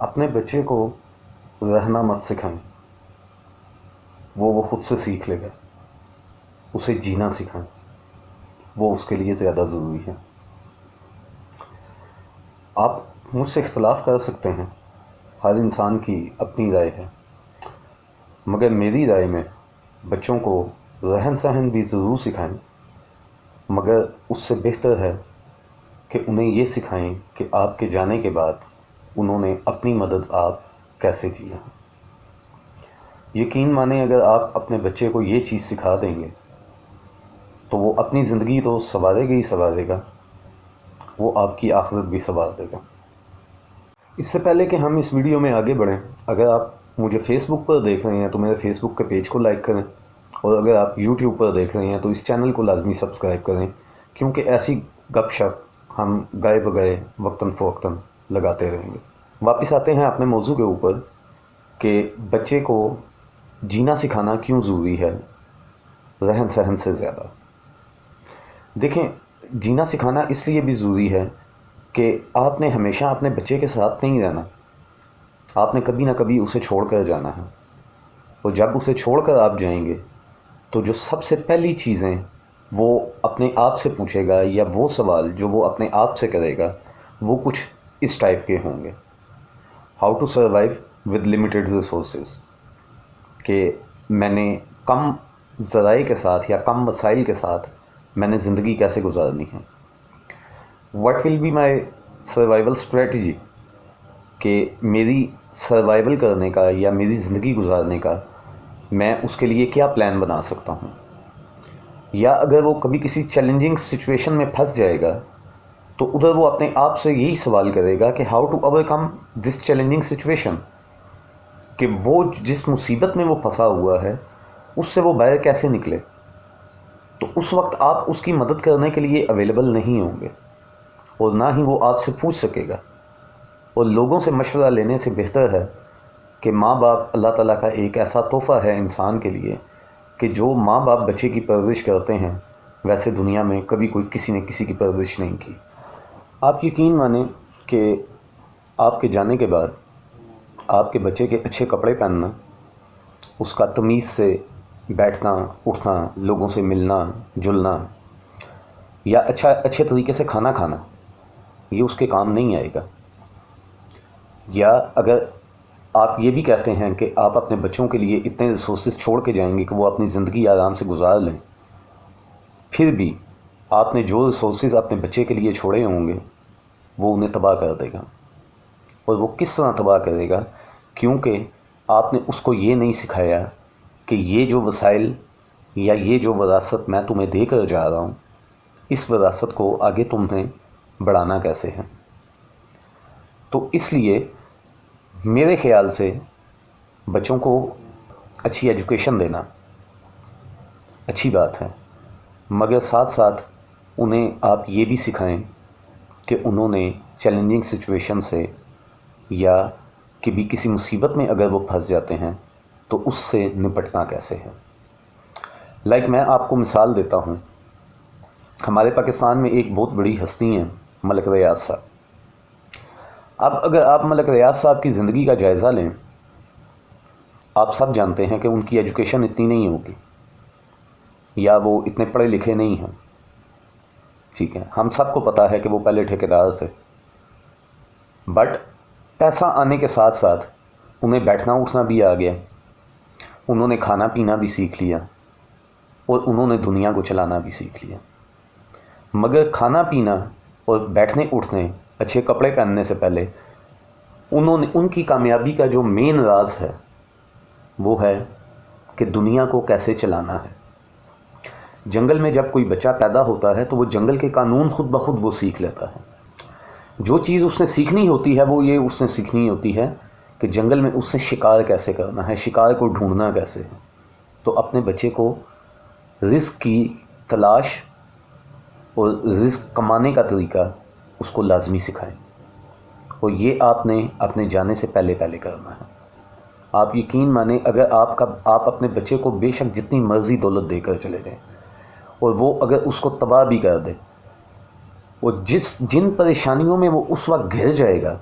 اپنے بچے کو رہنا مت سکھائیں، وہ خود سے سیکھ لے گا۔ اسے جینا سکھائیں، وہ اس کے لیے زیادہ ضروری ہے۔ آپ مجھ سے اختلاف کر سکتے ہیں، ہر انسان کی اپنی رائے ہے، مگر میری رائے میں بچوں کو رہن سہن بھی ضرور سکھائیں، مگر اس سے بہتر ہے کہ انہیں یہ سکھائیں کہ آپ کے جانے کے بعد انہوں نے اپنی مدد آپ کیسے کی ہے۔ یقین مانیں، اگر آپ اپنے بچے کو یہ چیز سکھا دیں گے تو وہ اپنی زندگی تو سنوارے گا ہی سنوارے گا، وہ آپ کی آخرت بھی سنوار دے گا۔ اس سے پہلے کہ ہم اس ویڈیو میں آگے بڑھیں، اگر آپ مجھے فیس بک پر دیکھ رہے ہیں تو میرے فیس بک کے پیج کو لائک کریں، اور اگر آپ یوٹیوب پر دیکھ رہے ہیں تو اس چینل کو لازمی سبسکرائب کریں، کیونکہ ایسی گپ شپ ہم گئے بگئے وقتاً فوقتاً لگاتے رہیں گے۔ واپس آتے ہیں اپنے موضوع کے اوپر کہ بچے کو جینا سکھانا کیوں ضروری ہے رہن سہن سے زیادہ۔ دیکھیں، جینا سکھانا اس لیے بھی ضروری ہے کہ آپ نے ہمیشہ اپنے بچے کے ساتھ نہیں رہنا، آپ نے کبھی نہ کبھی اسے چھوڑ کر جانا ہے، اور جب اسے چھوڑ کر آپ جائیں گے تو جو سب سے پہلی چیزیں وہ اپنے آپ سے پوچھے گا، یا وہ سوال جو وہ اپنے آپ سے کرے گا، وہ کچھ اس ٹائپ کے ہوں گے: how to survive with limited resources, کہ میں نے کم ذرائع کے ساتھ یا کم وسائل کے ساتھ میں نے زندگی کیسے گزارنی ہے۔ What will be my survival strategy, کہ میری سروائیول کرنے کا یا میری زندگی گزارنے کا میں اس کے لیے کیا پلان بنا سکتا ہوں۔ یا اگر وہ کبھی کسی چیلنجنگ سچویشن میں پھنس جائے گا تو ادھر وہ اپنے آپ سے یہی سوال کرے گا کہ how to overcome this challenging situation, کہ وہ جس مصیبت میں وہ پھنسا ہوا ہے اس سے وہ باہر کیسے نکلے۔ تو اس وقت آپ اس کی مدد کرنے کے لیے اویلیبل نہیں ہوں گے، اور نہ ہی وہ آپ سے پوچھ سکے گا۔ اور لوگوں سے مشورہ لینے سے بہتر ہے کہ ماں باپ اللہ تعالیٰ کا ایک ایسا تحفہ ہے انسان کے لیے کہ جو ماں باپ بچے کی پرورش کرتے ہیں، ویسے دنیا میں کبھی کوئی کسی نے کسی کی پرورش نہیں کی۔ آپ یقین مانیں کہ آپ کے جانے کے بعد آپ کے بچے کے اچھے کپڑے پہننا، اس کا تمیز سے بیٹھنا اٹھنا، لوگوں سے ملنا جلنا، یا اچھے طریقے سے کھانا کھانا، یہ اس کے کام نہیں آئے گا۔ یا اگر آپ یہ بھی کہتے ہیں کہ آپ اپنے بچوں کے لیے اتنے ریسورسز چھوڑ کے جائیں گے کہ وہ اپنی زندگی آرام سے گزار لیں، پھر بھی آپ نے جو ریسورسز اپنے بچے کے لیے چھوڑے ہوں گے وہ انہیں تباہ کر دے گا۔ اور وہ کس طرح تباہ کرے گا؟ کیونکہ آپ نے اس کو یہ نہیں سکھایا کہ یہ جو وسائل یا یہ جو وراثت میں تمہیں دے کر جا رہا ہوں، اس وراثت کو آگے تمہیں بڑھانا کیسے ہے۔ تو اس لیے میرے خیال سے بچوں کو اچھی ایجوکیشن دینا اچھی بات ہے، مگر ساتھ ساتھ انہیں آپ یہ بھی سکھائیں کہ انہوں نے چیلنجنگ سچویشن سے یا کبھی کسی مصیبت میں اگر وہ پھنس جاتے ہیں تو اس سے نپٹنا کیسے ہے۔ میں آپ کو مثال دیتا ہوں، ہمارے پاکستان میں ایک بہت بڑی ہستی ہیں ملک ریاض صاحب۔ اب اگر آپ ملک ریاض صاحب کی زندگی کا جائزہ لیں، آپ سب جانتے ہیں کہ ان کی ایجوکیشن اتنی نہیں ہوگی، یا وہ اتنے پڑھے لکھے نہیں ہیں، ٹھیک ہے، ہم سب کو پتا ہے کہ وہ پہلے ٹھیکیدار تھے، بٹ پیسہ آنے کے ساتھ ساتھ انہیں بیٹھنا اٹھنا بھی آ گیا، انہوں نے کھانا پینا بھی سیکھ لیا، اور انہوں نے دنیا کو چلانا بھی سیکھ لیا۔ مگر کھانا پینا اور بیٹھنے اٹھنے، اچھے کپڑے پہننے سے پہلے ان کی کامیابی کا جو مین راز ہے وہ ہے کہ دنیا کو کیسے چلانا ہے۔ جنگل میں جب کوئی بچہ پیدا ہوتا ہے تو وہ جنگل کے قانون خود بخود وہ سیکھ لیتا ہے۔ جو چیز اس نے سیکھنی ہوتی ہے وہ یہ اس نے سیکھنی ہوتی ہے کہ جنگل میں اس نے شکار کیسے کرنا ہے، شکار کو ڈھونڈنا کیسے ہے۔ تو اپنے بچے کو رزق کی تلاش اور رزق کمانے کا طریقہ اس کو لازمی سکھائیں، اور یہ آپ نے اپنے جانے سے پہلے کرنا ہے۔ آپ یقین مانیں، اگر آپ اپنے بچے کو بے شک جتنی مرضی دولت دے کر چلے جائیں، اور وہ اگر اس کو تباہ بھی کر دے، اور جن پریشانیوں میں وہ اس وقت گھر جائے گا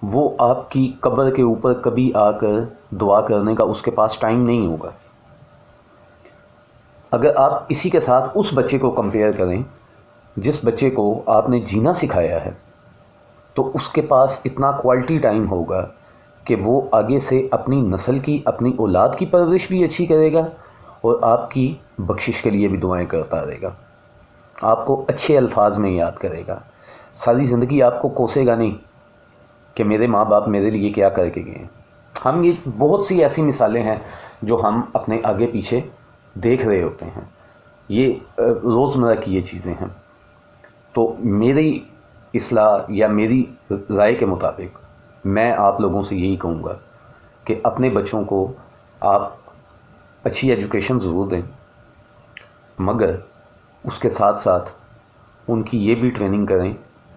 وہ آپ کی قبر کے اوپر کبھی آ کر دعا کرنے کا اس کے پاس ٹائم نہیں ہوگا۔ اگر آپ اسی کے ساتھ اس بچے کو کمپیئر کریں جس بچے کو آپ نے جینا سکھایا ہے، تو اس کے پاس اتنا کوالٹی ٹائم ہوگا کہ وہ آگے سے اپنی نسل کی، اپنی اولاد کی پرورش بھی اچھی کرے گا اور آپ کی بخشش کے لیے بھی دعائیں کرتا رہے گا، آپ کو اچھے الفاظ میں یاد کرے گا، ساری زندگی آپ کو کوسے گا نہیں کہ میرے ماں باپ میرے لیے کیا کر کے گئے ہیں۔ ہم یہ بہت سی ایسی مثالیں ہیں جو ہم اپنے آگے پیچھے دیکھ رہے ہوتے ہیں، یہ روزمرہ کی یہ چیزیں ہیں۔ تو میری اصلاح یا میری رائے کے مطابق میں آپ لوگوں سے یہی کہوں گا کہ اپنے بچوں کو آپ اچھی ایجوکیشن ضرور دیں، مگر اس کے ساتھ ساتھ ان کی یہ بھی ٹریننگ کریں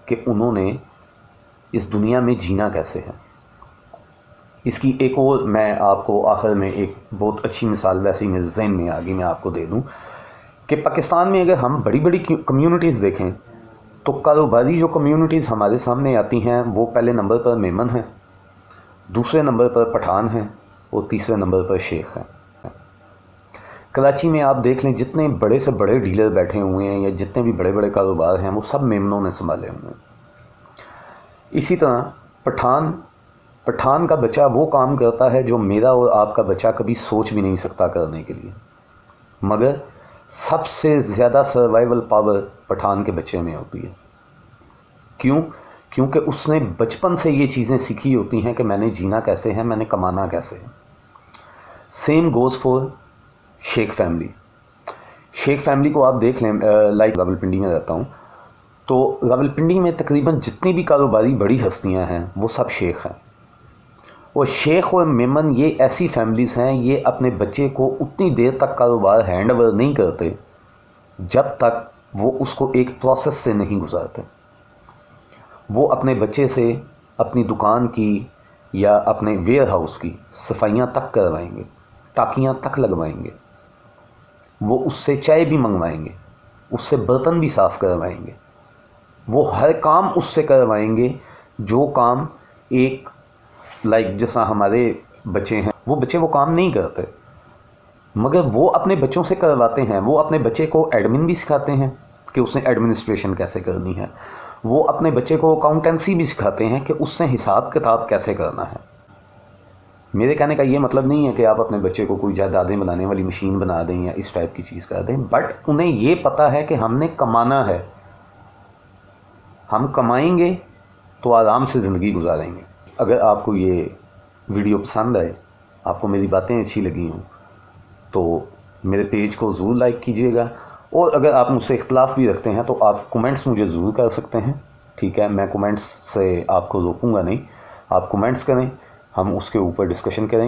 کہ انہوں نے اس دنیا میں جینا کیسے ہے۔ اس کی ایک اور میں آپ کو آخر میں ایک بہت اچھی مثال ویسے ہی میرے ذہن میں آ گئی، میں آپ کو دے دوں کہ پاکستان میں اگر ہم بڑی بڑی کمیونٹیز دیکھیں تو کاروباری جو کمیونٹیز ہمارے سامنے آتی ہیں وہ پہلے نمبر پر میمن ہیں، دوسرے نمبر پر پٹھان ہیں اور تیسرے نمبر پر شیخ ہیں۔ کراچی میں آپ دیکھ لیں جتنے بڑے سے بڑے ڈیلر بیٹھے ہوئے ہیں یا جتنے بھی بڑے بڑے کاروبار ہیں وہ سب میمنوں نے سنبھالے ہوئے ہیں۔ اسی طرح پٹھان کا بچہ وہ کام کرتا ہے جو میرا اور آپ کا بچہ کبھی سوچ بھی نہیں سکتا کرنے کے لیے، مگر سب سے زیادہ سروائیول پاور پٹھان کے بچے میں ہوتی ہے۔ کیوں؟ کیونکہ اس نے بچپن سے یہ چیزیں سیکھی ہوتی ہیں کہ میں نے جینا کیسے ہے، میں نے کمانا کیسے ہے۔ سیم گوز فور شیخ فیملی۔ شیخ فیملی کو آپ دیکھ لیں، لائک راولپنڈی میں رہتا ہوں، تو راولپنڈی میں تقریباً جتنی بھی کاروباری بڑی ہستیاں ہیں وہ سب شیخ ہیں، اور شیخ اور میمن یہ ایسی فیملیز ہیں، یہ اپنے بچے کو اتنی دیر تک کاروبار ہینڈ اوور نہیں کرتے جب تک وہ اس کو ایک پروسیس سے نہیں گزارتے۔ وہ اپنے بچے سے اپنی دکان کی یا اپنے ویئر ہاؤس کی صفائیاں تک کروائیں گے، ٹاکیاں تک لگوائیں گے، وہ اس سے چائے بھی منگوائیں گے، اس سے برتن بھی صاف کروائیں گے، وہ ہر کام اس سے کروائیں گے جو کام ایک جس طرح ہمارے بچے ہیں وہ بچے وہ کام نہیں کرتے، مگر وہ اپنے بچوں سے کرواتے ہیں۔ وہ اپنے بچے کو ایڈمن بھی سکھاتے ہیں کہ اس نے ایڈمنسٹریشن کیسے کرنی ہے، وہ اپنے بچے کو اکاؤنٹنسی بھی سکھاتے ہیں کہ اس نے حساب کتاب کیسے کرنا ہے۔ میرے کہنے کا یہ مطلب نہیں ہے کہ آپ اپنے بچے کو کوئی جائیدادیں بنانے والی مشین بنا دیں یا اس ٹائپ کی چیز کر دیں، بٹ انہیں یہ پتہ ہے کہ ہم نے کمانا ہے، ہم کمائیں گے تو آرام سے زندگی گزاریں گے۔ اگر آپ کو یہ ویڈیو پسند آئے، آپ کو میری باتیں اچھی لگی ہوں، تو میرے پیج کو ضرور لائک کیجیے گا، اور اگر آپ مجھ سے اختلاف بھی رکھتے ہیں تو آپ کومنٹس مجھے ضرور کر سکتے ہیں، ٹھیک ہے؟ میں کومنٹس سے آپ کو روکوں گا نہیں، آپ کومنٹس کریں، ہم اس کے اوپر ڈسکشن کریں۔